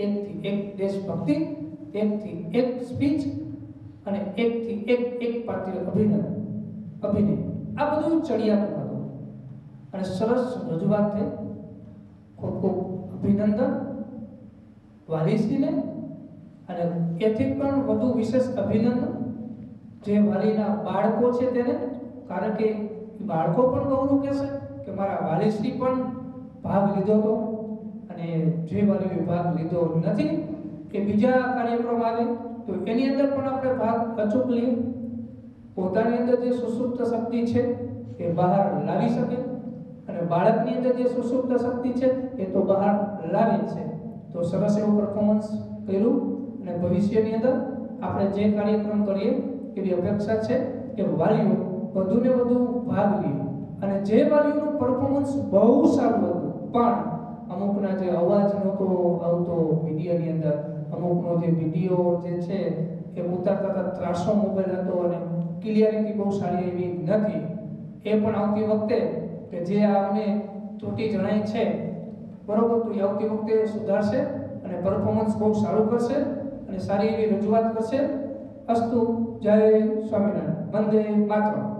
એકથી એક દેશભક્તિ, એકથી એક સ્પીચ અને એકથી એક પાત્ર અભિનય આ બધું ચડિયાતું હતું અને સરસ રજૂઆત થઈ. ખૂબ ખૂબ અભિનંદન વાલીશ્રીને અને એથી પણ વધુ વિશેષ અભિનંદન જે વાલીના બાળકો છે તેને, કારણ કે બાળકો પણ ગૌરવ કહેશે કે મારા વાલીશ્રી પણ ભાગ લીધો હતો અને જે વાલીઓએ ભાગ લીધો નથી કે બીજા કાર્યક્રમ આવે તો એની અંદર પણ આપણે ભાગ અચૂક લઈએ. પોતાની અંદર જે સુસુપ્ત શક્તિ છે એ બહાર લાવી શકે અને બાળકની અંદર જે સુસુપ્ત શક્તિ છે એ તો બહાર લાવે જ છે. તો સરસ એવું પરફોર્મન્સ કર્યું અને ભવિષ્યની અંદર આપણે જે કાર્યક્રમ કરીએ એવી અપેક્ષા છે કે વાલીઓ વધુને વધુ ભાગ લે અને જે વાલીઓનું પરફોર્મન્સ બહુ સારું હતું પણ અમુકના જે અવાજ નહોતો આવતો વિડીયોની અંદર, અમુકનો જે વિડીયો જે છે એ ઉતારતા ત્રાસો મોબાઈલ હતો અને ક્લિયરિટી બહુ સારી એવી નથી. એ પણ આવતી વખતે કે જે અમને ત્રુટિ જણાય છે બરોબર, તો એ આવતી વખતે સુધારશે અને પરફોર્મન્સ બહુ સારું કરશે અને સારી એવી રજૂઆત કરશે. અસ્તુ. જય સ્વામિનારાયણ. વંદે માતરમ.